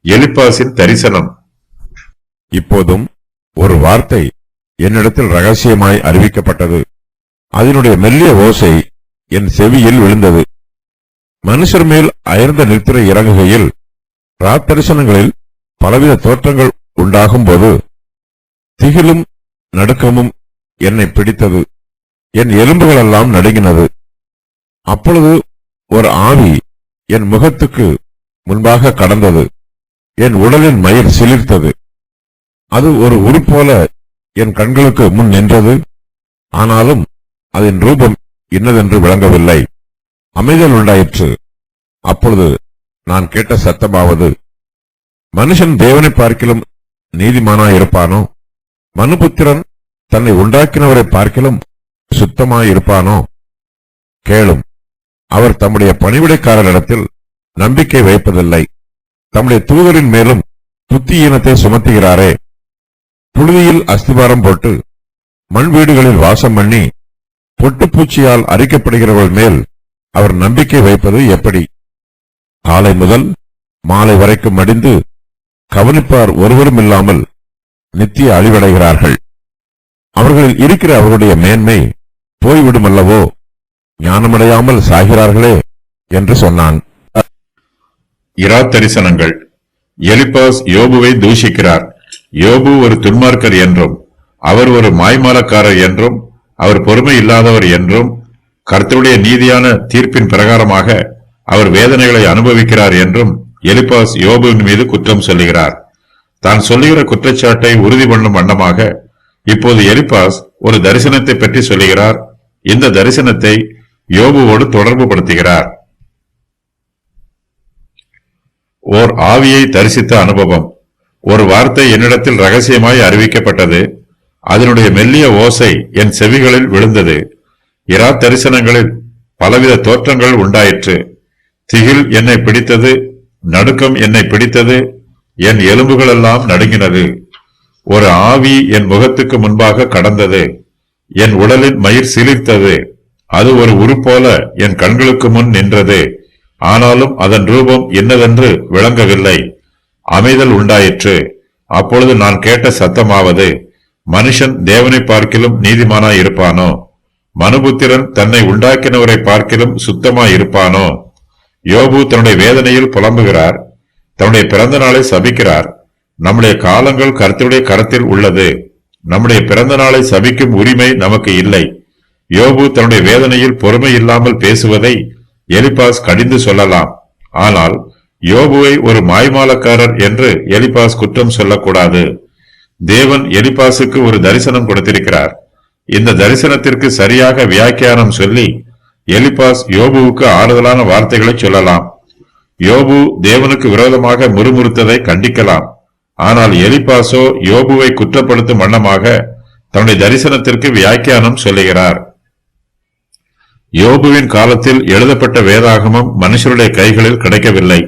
எலிப்பாசின் தரிசனம். இப்போதும் ஒரு வார்த்தை என்னிடத்தில் ரகசியமாய் அறிவிக்கப்பட்டது. அதனுடைய மெல்லிய ஓசை என் செவியில் விழுந்தது. மனுஷர் மேல் அயர்ந்த நித்திரை இறங்குகையில் ராத்தரிசனங்களில் பலவித தோற்றங்கள் உண்டாகும் போது திகிலும் நடுக்கமும் என்னை பிடித்தது. என் எலும்புகளெல்லாம் நடுங்கினது. அப்பொழுது ஒரு ஆவி என் முகத்துக்கு முன்பாக கடந்தது. என் உடலின் மயிர் சிலிர்த்தது. அது ஒரு உருப்போல என் கண்களுக்கு முன் நின்றது. ஆனாலும் அதன் ரூபம் இன்னதென்று விளங்கவில்லை. அமைதல் உண்டாயிற்று. அப்பொழுது நான் கேட்ட சத்தமாவது, மனுஷன் தேவனை பார்க்கிலும் நீதிமானாயிருப்பானோ? மனுபுத்திரன் தன்னை உண்டாக்கினவரை பார்க்கிலும் சுத்தமாயிருப்பானோ? கேளும், அவர் தம்முடைய பணிவிடைக்காரரிடத்தில் நம்பிக்கை வைப்பதில்லை. தம்முடைய தூதரின் மேலும் புத்தியீனத்தை சுமத்துகிறாரே. புழுதியில் அஸ்திபாரம் போட்டு மண் வீடுகளில் வாசம் பண்ணி பொட்டுப்பூச்சியால் அரிக்கப்படுகிறவர்கள் மேல் அவர் நம்பிக்கை வைப்பது எப்படி? காலை முதல் மாலை வரைக்கும் மடிந்து கவனிப்பார் ஒருவரும் இல்லாமல் நித்திய அழிவடைகிறார்கள். அவர்களில் இருக்கிற அவர்களுடைய மேன்மை போய்விடுமல்லவோ, ஞானமடையாமல் சாகிறார்களே என்று சொன்னான். இராத்தரிசனங்கள். எலிப்பாஸ் யோபுவை தூஷிக்கிறார். யோபு ஒரு துன்மார்க்கர் என்றும், அவர் ஒரு மாய்மாலக்காரர் என்றும், அவர் பொறுமை இல்லாதவர் என்றும், கர்த்தருடைய நீதியான தீர்ப்பின் பிரகாரமாக அவர் வேதனைகளை அனுபவிக்கிறார் என்றும் எலிப்பாஸ் யோபுவின் மீது குற்றம் சொல்லுகிறார். தான் சொல்லுகிற குற்றச்சாட்டை உறுதி பண்ணும் வண்ணமாக இப்போது எலிப்பாஸ் ஒரு தரிசனத்தை பற்றி சொல்லுகிறார். இந்த தரிசனத்தை யோபுவோடு தொடர்பு படுத்துகிறார். ஓர் ஆவியை தரிசித்த அனுபவம். ஒரு வார்த்தை என்னிடத்தில் ரகசியமாய் அறிவிக்கப்பட்டது. அதனுடைய மெல்லிய ஓசை என் செவிகளில் விழுந்தது. இரா தரிசனங்களில் பலவித தோற்றங்கள் உண்டாயிற்று. திகில் என்னை பிடித்தது, நடுக்கம் என்னை பிடித்தது, என் எலும்புகளெல்லாம் நடுங்கினது. ஒரு ஆவி என் முகத்துக்கு முன்பாக கடந்தது. என் உடலின் மயிர் சிலிர்த்தது. அது ஒரு உருப்போல என் கண்களுக்கு முன் நின்றது. ஆனாலும் அதன் ரூபம் என்னதென்று விளங்கவில்லை. அமைதல் உண்டாயிற்று. அப்பொழுது நான் கேட்ட சத்தமாவது, மனுஷன் தேவனை பார்க்கிலும் நீதிமானாயிருப்பானோ? மனுபுத்திரன் தன்னை உண்டாக்கினவரை பார்க்கிலும் சுத்தமாயிருப்பானோ? யோபு தன்னுடைய வேதனையில் புலம்புகிறார். தன்னுடைய பிறந்த நாளை சபிக்கிறார். நம்முடைய காலங்கள் கர்த்தருடைய கரத்தில் உள்ளது. நம்முடைய பிறந்த நாளை சபிக்கும் உரிமை நமக்கு இல்லை. யோபு தன்னுடைய வேதனையில் பொறுமை இல்லாமல் பேசுவதை எலிப்பாஸ் கடிந்து சொல்லலாம். ஆனால் யோபுவை ஒரு மாய்மாலக்காரர் என்று எலிப்பாஸ் குற்றம் சொல்லக்கூடாது. தேவன் எலிப்பாசுக்கு ஒரு தரிசனம் கொடுத்திருக்கிறார். இந்த தரிசனத்திற்கு சரியாக வியாக்கியானம் சொல்லி எலிப்பாஸ் யோபுவுக்கு ஆறுதலான வார்த்தைகளை சொல்லலாம். யோபு தேவனுக்கு விரோதமாக முறுமுறுத்ததை கண்டிக்கலாம். ஆனால் எலிப்பாசோ யோபுவை குற்றப்படுத்தும் வண்ணமாக தன்னுடைய தரிசனத்திற்கு வியாக்கியானம் சொல்லுகிறார். யோபுவின் காலத்தில் எழுதப்பட்ட வேதாகமம் மனுஷருடைய கைகளில் கிடைக்கவில்லை.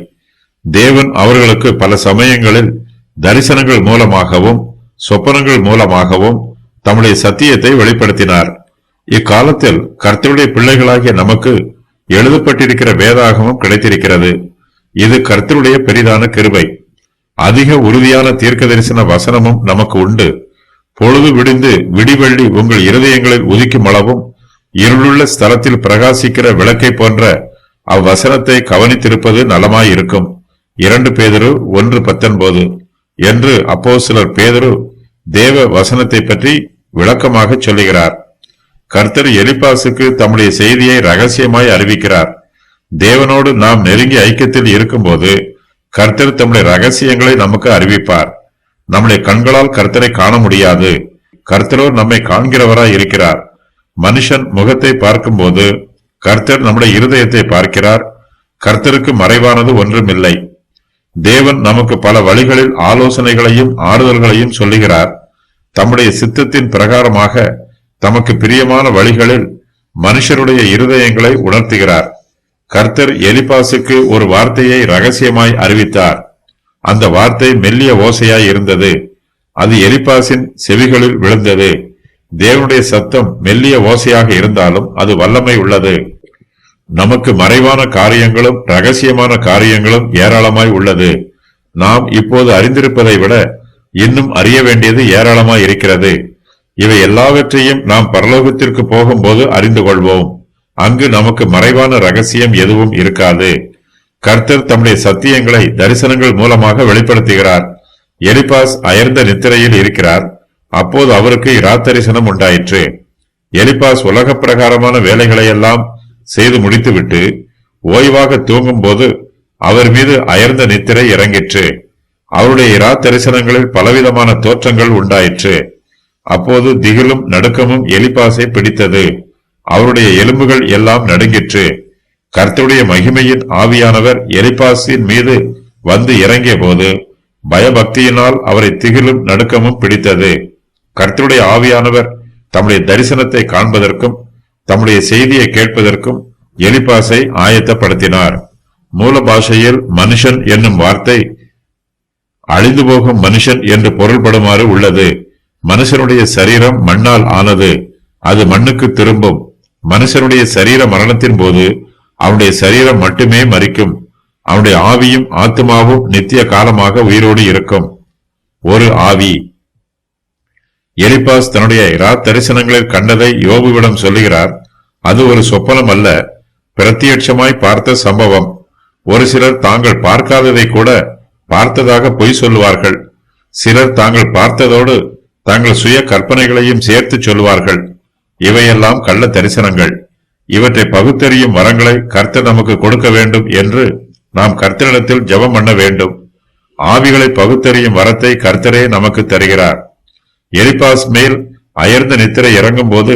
தேவன் அவர்களுக்கு பல சமயங்களில் தரிசனங்கள் மூலமாகவும் சொப்பனங்கள் மூலமாகவும் தம்முடைய சத்தியத்தை வெளிப்படுத்தினார். இக்காலத்தில் கர்த்தருடைய பிள்ளைகளாகிய நமக்கு எழுதப்பட்டிருக்கிற வேதாகமம் கிடைத்திருக்கிறது. இது கர்த்தருடைய பெரிதான கிருபை. அதிக உறுதியான தீர்க்க தரிசன வசனமும் நமக்கு உண்டு. பொழுது விடிந்து விடிவெள்ளி உங்கள் இருதயங்களில் உதிக்கும் அளவும் இருளுள்ள ஸ்தலத்தில் பிரகாசிக்கிற விளக்கை போன்ற அவ்வசனத்தை கவனித்திருப்பது நலமாயிருக்கும். 2 பேதுரு 1:19 என்று அப்போஸ்தலர் பேதுரு தேவ வசனத்தை பற்றி விளக்கமாக சொல்லுகிறார். கர்த்தர் எலிப்பாசுக்கு தம்முடைய செய்தியை ரகசியமாய் அறிவிக்கிறார். தேவனோடு நாம் நெருங்கிய ஐக்கியத்தில் இருக்கும்போது கர்த்தர் தம்முடைய ரகசியங்களை நமக்கு அறிவிப்பார். நம்முடைய கண்களால் கர்த்தரை காண முடியாது. கர்த்தரோ நம்மை காண்கிறவராய் இருக்கிறார். மனுஷன் முகத்தை பார்க்கும்போது கர்த்தர் நம்முடைய இருதயத்தை பார்க்கிறார். கர்த்தருக்கு மறைவானது ஒன்றுமில்லை. தேவன் நமக்கு பல வழிகளில் ஆலோசனைகளையும் ஆறுதல்களையும் சொல்லுகிறார். தம்முடைய சித்தத்தின் பிரகாரமாக தமக்கு பிரியமான வழிகளில் மனுஷருடைய இருதயங்களை உணர்த்துகிறார். கர்த்தர் எலிப்பாசுக்கு ஒரு வார்த்தையை ரகசியமாய் அறிவித்தார். அந்த வார்த்தை மெல்லிய ஓசையாய் இருந்தது. அது எலிப்பாசின் செவிகளில் விழுந்தது. தேவனுடைய சத்தம் மெல்லிய ஓசையாக இருந்தாலும் அது வல்லமை உள்ளது. நமக்கு மறைவான காரியங்களும் ரகசியமான காரியங்களும் ஏராளமாய் உள்ளது. நாம் இப்போது அறிந்திருப்பதை விட இன்னும் அறிய வேண்டியது ஏராளமாய் இருக்கிறது. இவை எல்லாவற்றையும் நாம் பரலோகத்திற்கு போகும்போது அறிந்து கொள்வோம். அங்கு நமக்கு மறைவான ரகசியம் எதுவும் இருக்காது. கர்த்தர் தம்முடைய சத்தியங்களை தரிசனங்கள் மூலமாக வெளிப்படுத்துகிறார். எலிபாஸ் அயர்ந்த நித்திரையில் இருக்கிறார். அப்போது அவருக்கு இராத்தரிசனம் உண்டாயிற்று. எலிபாஸ் உலக பிரகாரமான வேலைகளையெல்லாம் செய்து முடித்துவிட்டு ஓய்வாக தூங்கும் போது அவர் மீது அயர்ந்த நித்திரை இறங்கிற்று. அவருடைய இராத்தரிசனங்களில் பலவிதமான தோற்றங்கள் உண்டாயிற்று. அப்போது திகிலும் நடுக்கமும் எலிபாசை பிடித்தது. அவருடைய எலும்புகள் எல்லாம் நடுங்கிற்று. கர்த்தருடைய மகிமையின் ஆவியானவர் எலிபாசின் மீது வந்து இறங்கிய போது பயபக்தியினால் அவரை திகிலும் நடுக்கமும் பிடித்தது. கர்த்தருடைய ஆவியானவர் தம்முடைய தரிசனத்தை காண்பதற்கும் தம்முடைய செய்தியை கேட்பதற்கும் எலிபாசை ஆயத்தப்படுத்தினார். மூல பாஷையில் மனுஷன் என்னும் வார்த்தை அழிந்து போகும் மனுஷன் என்று பொருள்படுமாறு உள்ளது. மனுஷனுடைய சரீரம் மண்ணால் ஆனது, அது மண்ணுக்கு திரும்பும். மனுஷனுடைய சரீர மரணத்தின் போது அவனுடைய சரீரம் மட்டுமே மரிக்கும். அவனுடைய ஆவியும் ஆத்துமாவும் நித்திய காலமாக உயிரோடு இருக்கும். ஒரு ஆவி. எலிபாஸ் தன்னுடைய இராத்தரிசனங்களில் கண்டதை யோபுவிடம் சொல்லுகிறார். அது ஒரு சொப்பனம் அல்ல, பிரத்யட்சமாய் பார்த்த சம்பவம். ஒரு சிலர் தாங்கள் பார்க்காததை கூட பார்த்ததாக பொய் சொல்லுவார்கள். சிலர் தாங்கள் பார்த்ததோடு தங்கள் சுய கற்பனைகளையும் சேர்த்து சொல்லுவார்கள். இவையெல்லாம் கள்ள தரிசனங்கள். இவற்றை பகுத்தறியும் வரங்களை கர்த்தர் நமக்கு கொடுக்க வேண்டும் என்று நாம் கர்த்தரிடத்தில் ஜெபம் பண்ண வேண்டும். ஆவிகளை பகுத்தறியும் வரத்தை கர்த்தரே நமக்கு தருகிறார். எலிபாஸ் மேல் அயர்ந்த நித்திரை இறங்கும் போது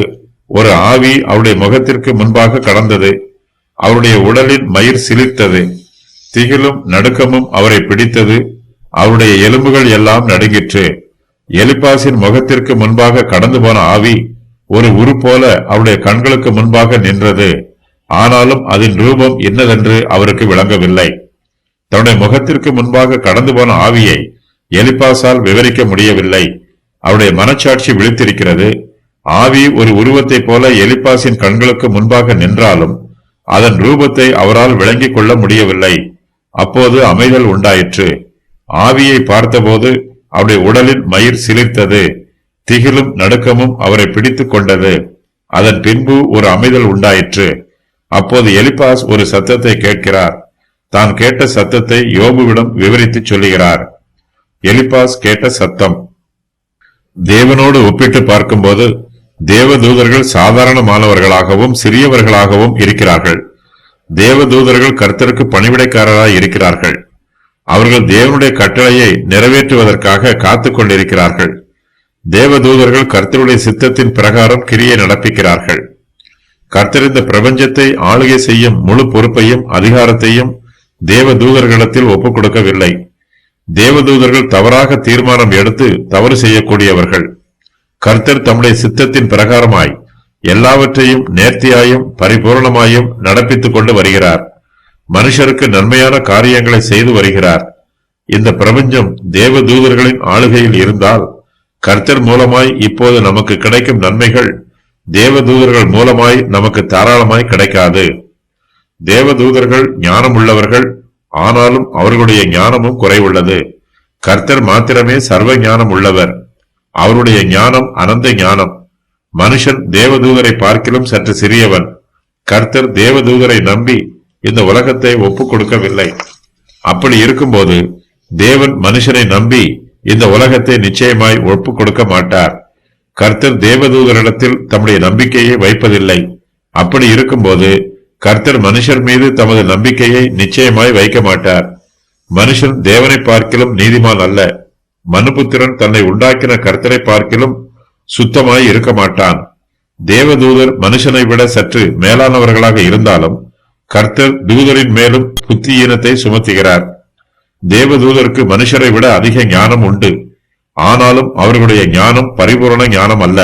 ஒரு ஆவி அவருடைய முகத்திற்கு முன்பாக கடந்தது. அவருடைய உடலின் மயிர் சிலிர்த்தது. திகிலும் நடுக்கமும் அவரை பிடித்தது. அவருடைய எலும்புகள் எல்லாம் நடுங்கிற்று. எலிபாசின் முகத்திற்கு முன்பாக கடந்து போன ஆவி ஒரு உரு போல அவருடைய கண்களுக்கு முன்பாக நின்றது. ஆனாலும் அதன் ரூபம் என்னதென்று அவருக்கு விளங்கவில்லை. தன்னுடைய முகத்திற்கு முன்பாக கடந்து போன ஆவியை எலிபாசால் விவரிக்க முடியவில்லை. அவருடைய மனச்சாட்சி விழித்திருக்கிறது. ஆவி ஒரு உருவத்தை போல எலிபாசின் கண்களுக்கு முன்பாக நின்றாலும் அதன் ரூபத்தை அவரால் விளங்கிக் கொள்ள முடியவில்லை. அப்போது அமைதல் உண்டாயிற்று. ஆவியை பார்த்தபோது அவருடைய உடலின் மயிர் சிலிர்த்தது. திகிலும் நடுக்கமும் அவரை பிடித்துக் கொண்டது. அதன் பின்பு ஒரு அமைதல் உண்டாயிற்று. அப்போது எலிபாஸ் ஒரு சத்தத்தை கேட்கிறார். தான் கேட்ட சத்தத்தை யோபுவிடம் விவரித்து சொல்லுகிறார். எலிபாஸ் கேட்ட சத்தம். தேவனோடு ஒப்பிட்டு பார்க்கும்போது தேவதூதர்கள் சாதாரணமானவர்களாகவும் சிறியவர்களாகவும் இருக்கிறார்கள். தேவதூதர்கள் கர்த்தருக்கு பணிவிடைக்காரராய் இருக்கிறார்கள். அவர்கள் தேவனுடைய கட்டளையை நிறைவேற்றுவதற்காக காத்துக் கொண்டிருக்கிறார்கள். தேவதூதர்கள் கர்த்தருடைய சித்தத்தின் பிரகாரம் கிரியை நடப்பிக்கிறார்கள். கர்த்தர் இந்த பிரபஞ்சத்தை ஆளுகை செய்யும் முழு பொறுப்பையும் அதிகாரத்தையும் தேவதூதர்களிடத்தில் ஒப்புக் கொடுக்கவில்லை. தேவதூதர்கள் தவறாக தீர்மானம் எடுத்து தவறு செய்யக்கூடியவர்கள். கர்த்தர் தம்முடைய சித்தத்தின் பிரகாரமாய் எல்லாவற்றையும் நேர்த்தியாயும் பரிபூர்ணமாயும் நடப்பித்துக் கொண்டு வருகிறார். மனுஷருக்கு நன்மையான காரியங்களை செய்து வருகிறார். இந்த பிரபஞ்சம் தேவதூதர்களின் ஆளுகையில் இருந்தால் கர்த்தர் மூலமாய் இப்போது நமக்கு கிடைக்கும் நன்மைகள் தேவதூதர்கள் மூலமாய் நமக்கு தாராளமாய் கிடைக்காது. தேவதூதர்கள் ஞானம் உள்ளவர்கள், ஆனாலும் அவர்களுடைய ஞானமும் குறைவுள்ளது. கர்த்தர் மாத்திரமே சர்வ ஞானம் உள்ளவர். அவருடைய ஞானம் அனந்த ஞானம். மனுஷன் தேவதூதரை பார்க்கிலும் சற்று சிறியவன். கர்த்தர் தேவதூதரை நம்பி இந்த உலகத்தை ஒப்புக் கொடுக்கவில்லை. அப்படி இருக்கும்போது தேவன் மனுஷனை நம்பி இந்த உலகத்தை நிச்சயமாய் ஒப்புக் கொடுக்க மாட்டார். கர்த்தர் தேவதூதரிடத்தில் தம்முடைய நம்பிக்கையை வைப்பதில்லை. அப்படி இருக்கும்போது கர்த்தர் மனுஷர் மீது தமது நம்பிக்கையை நிச்சயமாய் வைக்க மாட்டார். மனுஷன் தேவனை பார்க்கிலும் நீதிமான் அல்ல. மனுபுத்திரன் தன்னை உண்டாக்கின கர்த்தரை பார்க்கிலும் சுத்தமாய் இருக்க மாட்டான். தேவதூதர் மனுஷனை விட சற்று மேலானவர்களாக இருந்தாலும் கர்த்தர் தூதரின் மேலும் புத்தியீனத்தை சுமத்துகிறார். தேவதூதருக்கு மனுஷரை விட அதிக ஞானம் உண்டு. ஆனாலும் அவர்களுடைய ஞானம் பரிபூரண ஞானம் அல்ல.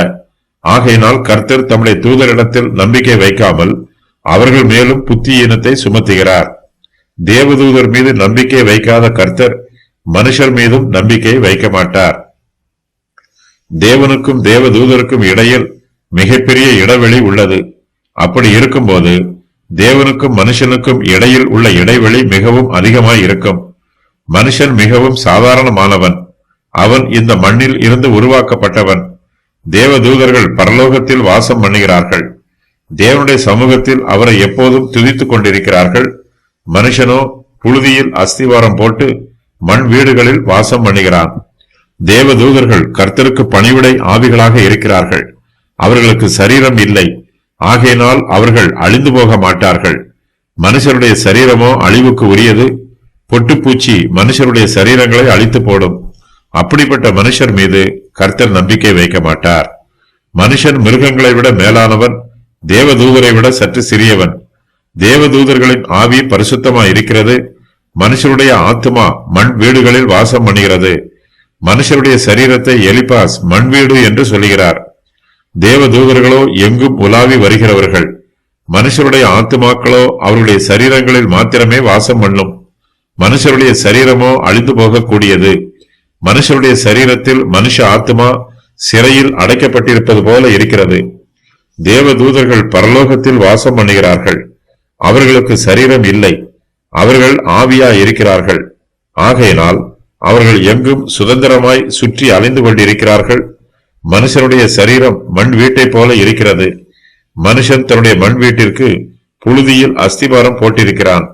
ஆகையினால் கர்த்தர் தம்முடைய தூதரிடத்தில் நம்பிக்கை வைக்காமல் அவர்கள் மேலும் புத்தியீனத்தை சுமத்துகிறார். தேவதூதர் மீது நம்பிக்கை வைக்காத கர்த்தர் மனுஷர் மீதும் நம்பிக்கை வைக்க மாட்டார். தேவனுக்கும் தேவதூதருக்கும் இடையில் மிகப்பெரிய இடைவெளி உள்ளது. அப்படி இருக்கும்போது தேவனுக்கும் மனுஷனுக்கும் இடையில் உள்ள இடைவெளி மிகவும் அதிகமாய் இருக்கும். மனுஷன் மிகவும் சாதாரணமானவன். அவன் இந்த மண்ணில் இருந்து உருவாக்கப்பட்டவன். தேவதூதர்கள் பரலோகத்தில் வாசம் பண்ணுகிறார்கள். தேவனுடைய சமூகத்தில் அவரை எப்போதும் துதித்துக் கொண்டிருக்கிறார்கள். மனுஷனோ புழுதியில் அஸ்திவாரம் போட்டு மண் வீடுகளில் வாசம் பண்ணுகிறான். தேவதூதர்கள் கர்த்தருக்கு பணிவிடை ஆவிகளாக இருக்கிறார்கள். அவர்களுக்கு சரீரம் இல்லை, ஆகையினால் அவர்கள் அழிந்து போக மாட்டார்கள். மனுஷருடைய சரீரமோ அழிவுக்கு உரியது. பொட்டுப்பூச்சி மனுஷருடைய சரீரங்களை அழித்து போடும். அப்படிப்பட்ட மனுஷர் மீது கர்த்தர் நம்பிக்கை வைக்க மாட்டார். மனுஷன் மிருகங்களை விட மேலானவன், தேவதூதரை விட சற்று சிறியவன். தேவதூதர்களின் ஆவி பரிசுத்தமாய் இருக்கிறது. மனுஷருடைய ஆத்துமா மண் வீடுகளில் வாசம் பண்ணுகிறது. மனுஷருடைய சரீரத்தை எலிபாஸ் மண் வீடு என்று சொல்லுகிறார். தேவதூதர்களோ எங்கும் உலாவி வருகிறவர்கள். மனுஷருடைய ஆத்துமாக்களோ அவருடைய சரீரங்களில் மாத்திரமே வாசம் பண்ணும். மனுஷருடைய சரீரமோ அழிந்து போகக்கூடியது. மனுஷருடைய சரீரத்தில் மனுஷ ஆத்துமா சிறையில் அடைக்கப்பட்டிருப்பது போல இருக்கிறது. தேவதூதர்கள் பரலோகத்தில் வாசம் பண்ணுகிறார்கள். அவர்களுக்கு சரீரம் இல்லை. அவர்கள் ஆவியா இருக்கிறார்கள். ஆகையினால் அவர்கள் எங்கும் சுதந்திரமாய் சுற்றி அலைந்து கொண்டிருக்கிறார்கள். மனுஷனுடைய சரீரம் மண் வீட்டை போல இருக்கிறது. மனுஷன் தன்னுடைய மண் வீட்டிற்கு புழுதியில் அஸ்திபாரம் போட்டிருக்கிறான்.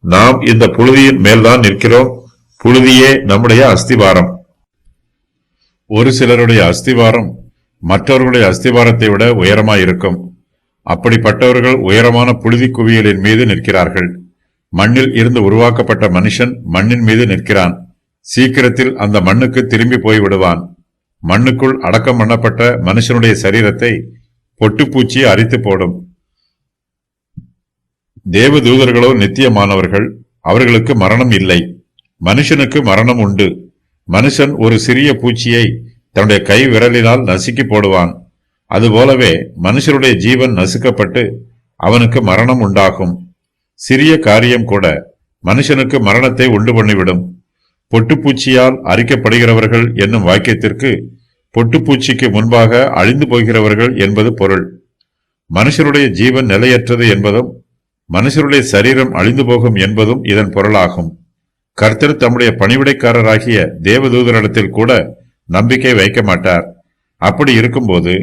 நாம் இந்த புழுதியின் மேல்தான் நிற்கிறோம். புழுதியே நம்முடைய அஸ்திபாரம். ஒரு சிலருடைய அஸ்திவாரம் மற்றவர்களுடைய அஸ்திவாரத்தை விட உயரமாயிருக்கும். அப்படிப்பட்டவர்கள் உயரமான புழுதி குவியலின் மீது நிற்கிறார்கள். மண்ணில் இருந்து உருவாக்கப்பட்ட மனுஷன் மண்ணின் மீது நிற்கிறான். சீக்கிரத்தில் அந்த மண்ணுக்கு திரும்பி போய்விடுவான். மண்ணுக்குள் அடக்கம் பண்ணப்பட்ட மனுஷனுடைய சரீரத்தை பொட்டுப்பூச்சி அரித்து போடும். தேவதூதர்களோ நித்தியமானவர்கள். அவர்களுக்கு மரணம் இல்லை. மனுஷனுக்கு மரணம் உண்டு. மனுஷன் ஒரு சிறிய பூச்சியை தன்னுடைய கை விரலினால் நசுக்கி போடுவான். அதுபோலவே மனுஷருடைய ஜீவன் நசுக்கப்பட்டு அவனுக்கு மரணம் உண்டாகும். சிறிய காரியம் கூட மனுஷனுக்கு மரணத்தை உண்டு பண்ணிவிடும். பொட்டுப்பூச்சியால் அரிக்கப்படுகிறவர்கள் என்னும் வாக்கியத்திற்கு பொட்டுப்பூச்சிக்கு முன்பாக அழிந்து போகிறவர்கள் என்பது பொருள். மனுஷருடைய ஜீவன் நிலையற்றது என்பதும் மனுஷருடைய சரீரம் அழிந்து போகும் என்பதும் இதன் பொருளாகும். கர்த்தர் தம்முடைய பணிவிடைக்காரராகிய தேவதூதரிடத்தில் கூட நம்பிக்கை வைக்க மாட்டார். அப்படி இருக்கும்போது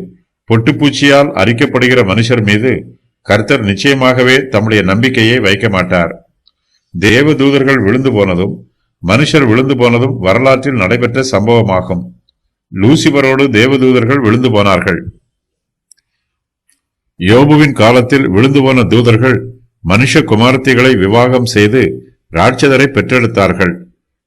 பொட்டுப்பூச்சியால் அரிக்கப்படுகிற மனுஷர் மீது கர்த்தர் நிச்சயமாகவே தம்முடைய நம்பிக்கையை வைக்க மாட்டார். தேவதூதர்கள் விழுந்து போனதும் மனுஷர் விழுந்து போனதும் வரலாற்றில் நடைபெற்ற சம்பவமாகும். லூசிபரோடு தேவதூதர்கள் விழுந்து போனார்கள். யோபுவின் காலத்தில் விழுந்து போன தூதர்கள் மனுஷ குமாரத்திகளை விவாகம் செய்து ராட்சதரை பெற்றெடுத்தார்கள்.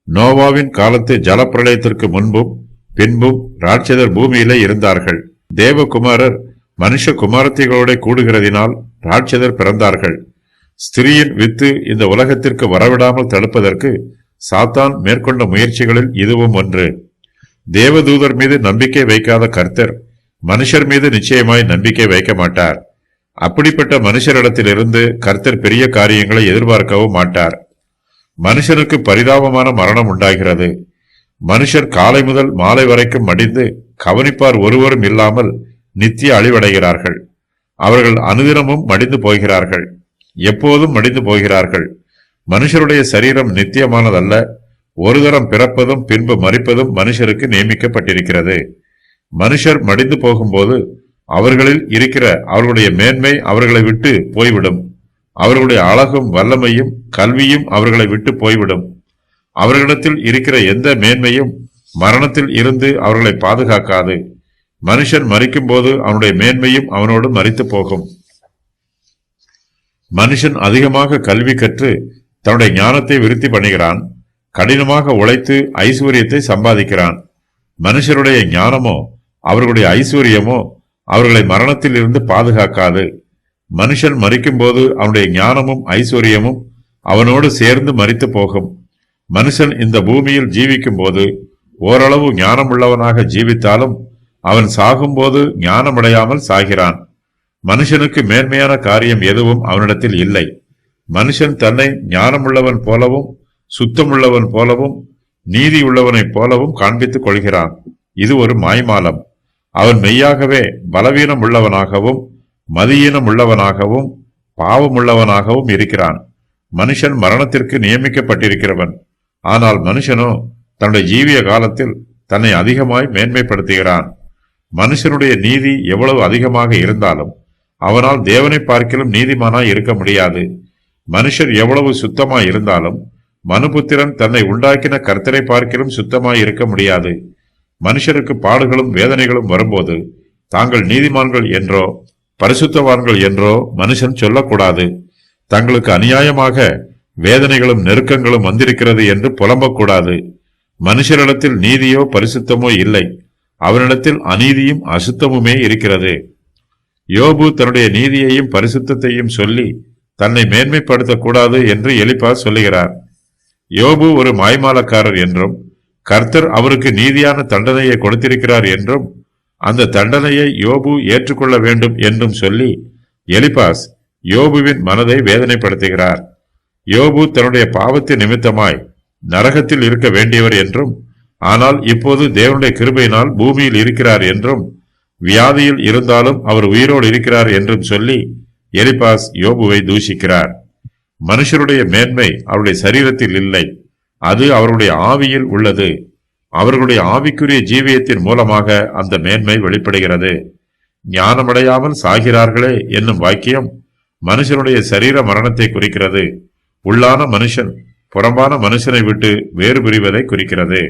நோவாவின் காலத்து ஜலப்பிரளயத்திற்கு முன்பும் பின்பும் ராட்சதர் பூமியிலே இருந்தார்கள். தேவகுமாரர் மனுஷ குமாரத்திகளோட கூடுகிறதினால் ராட்சதர் பிறந்தார்கள். ஸ்திரீயின் வித்து இந்த உலகத்திற்கு வரவிடாமல் தடுப்பதற்கு சாத்தான் மேற்கொண்ட முயற்சிகளில் இதுவும் ஒன்று. தேவதூதர் மீது நம்பிக்கை வைக்காத கர்த்தர் மனுஷர் மீது நிச்சயமாய் நம்பிக்கை வைக்க மாட்டார். அப்படிப்பட்ட மனுஷரிடத்திலிருந்து கர்த்தர் பெரிய காரியங்களை எதிர்பார்க்கவும் மாட்டார். மனுஷனுக்கு பரிதாபமான மரணம் உண்டாகிறது. மனுஷர் காலை முதல் மாலை வரைக்கும் மடிந்து கவனிப்பார் ஒருவரும் இல்லாமல் நித்திய அழிவடைகிறார்கள். அவர்கள் அனுதினமும் மடிந்து போகிறார்கள். எப்போதும் மடிந்து போகிறார்கள். மனுஷருடைய சரீரம் நித்தியமானதல்ல. ஒரு தரம் பிறப்பதும் பின்பு மரிப்பதும் மனுஷருக்கு நியமிக்கப்பட்டிருக்கிறது. மனுஷர் மடிந்து போகும்போது அவர்களில் இருக்கிற அவர்களுடைய மேன்மை அவர்களை விட்டு போய்விடும். அவர்களுடைய அழகும் வல்லமையும் கல்வியும் அவர்களை விட்டு போய்விடும். அவர்களிடத்தில் இருக்கிற எந்த மேன்மையும் மரணத்தில் இருந்து அவர்களை பாதுகாக்காது. மனுஷன் மரிக்கும் போது அவனுடைய மேன்மையும் அவனோடு மரித்து போகும். மனுஷன் அதிகமாக கல்வி கற்று தன்னுடைய ஞானத்தை விருத்தி பண்ணுகிறான். கடினமாக உழைத்து ஐஸ்வர்யத்தை சம்பாதிக்கிறான். மனுஷருடைய ஞானமோ அவர்களுடைய ஐஸ்வர்யமோ அவர்களை மரணத்தில் இருந்து பாதுகாக்காது. மனுஷன் மரிக்கும் போது அவனுடைய ஞானமும் ஐஸ்வர்யமும் அவனோடு சேர்ந்து மரித்து போகும். மனுஷன் இந்த பூமியில் ஜீவிக்கும் போது ஓரளவு ஞானமுள்ளவனாக ஜீவித்தாலும் அவன் சாகும்போது ஞானமடையாமல் சாகிறான். மனுஷனுக்கு மேன்மையான காரியம் எதுவும் அவனிடத்தில் இல்லை. மனுஷன் தன்னை ஞானமுள்ளவன் போலவும் சுத்தமுள்ளவன் போலவும் நீதி உள்ளவனைப் போலவும் காண்பித்துக் கொள்கிறான். இது ஒரு மாய்மாலம். அவன் மெய்யாகவே பலவீனம் உள்ளவனாகவும் மதியீனம் உள்ளவனாகவும் பாவமுள்ளவனாகவும் இருக்கிறான். மனுஷன் மரணத்திற்கு நியமிக்கப்பட்டிருக்கிறவன். ஆனால் மனுஷனோ தன்னுடைய ஜீவிய காலத்தில் தன்னை அதிகமாய் மேன்மைப்படுத்துகிறான். மனுஷனுடைய நீதி எவ்வளவு அதிகமாக இருந்தாலும் அவனால் தேவனை பார்க்கிலும் நீதிமானாய் இருக்க முடியாது. மனுஷர் எவ்வளவு சுத்தமாய் இருந்தாலும் மனுபுத்திரன் தன்னை உண்டாக்கின கர்த்தரை பார்க்கிலும் சுத்தமாய் இருக்க முடியாது. மனுஷருக்கு பாடுகளும் வேதனைகளும் வரும்போது தாங்கள் நீதிமான்கள் என்றோ பரிசுத்தவான்கள் என்றோ மனுஷன் சொல்லக்கூடாது. தங்களுக்கு அநியாயமாக வேதனைகளும் நெருக்கங்களும் வந்திருக்கிறது என்று புலம்பக்கூடாது. மனுஷரிடத்தில் நீதியோ பரிசுத்தமோ இல்லை, அவனிடத்தில் அநீதியும் அசுத்தமுமே இருக்கிறது. யோபு தன்னுடைய நீதியையும் பரிசுத்தத்தையும் சொல்லி தன்னை மேன்மைப்படுத்தக்கூடாது என்று எலிப்பாஸ் சொல்லுகிறார். யோபு ஒரு மாய்மாலக்காரர் என்றும் கர்த்தர் அவருக்கு நீதியான தண்டனையை கொடுத்திருக்கிறார் என்றும் அந்த தண்டனையை யோபு ஏற்றுக்கொள்ள வேண்டும் என்றும் சொல்லி எலிப்பாஸ் யோபுவின் மனதை வேதனைப்படுத்துகிறார். யோபு தன்னுடைய பாவத்தின் நிமித்தமாய் நரகத்தில் இருக்க வேண்டியவர் என்றும், ஆனால் இப்போது தேவனுடைய கிருபையினால் பூமியில் இருக்கிறார் என்றும், வியாதியில் இருந்தாலும் அவர் உயிரோடு இருக்கிறார் என்றும் சொல்லி எலிப்பாஸ் யோபுவை தூஷிக்கிறார். மனுஷருடைய மேன்மை அவருடைய சரீரத்தில் இல்லை, அது அவருடைய ஆவியில் உள்ளது. அவர்களுடைய ஆவிக்குரிய ஜீவியத்தின் மூலமாக அந்த மேன்மை வெளிப்படுகிறது. ஞானமடையாமல் சாகிறார்களே என்னும் வாக்கியம் மனுஷனுடைய சரீர மரணத்தை குறிக்கிறது. உள்ளான மனுஷன் புறம்பான மனுஷனை விட்டு வேறு பிரிவதை குறிக்கிறது.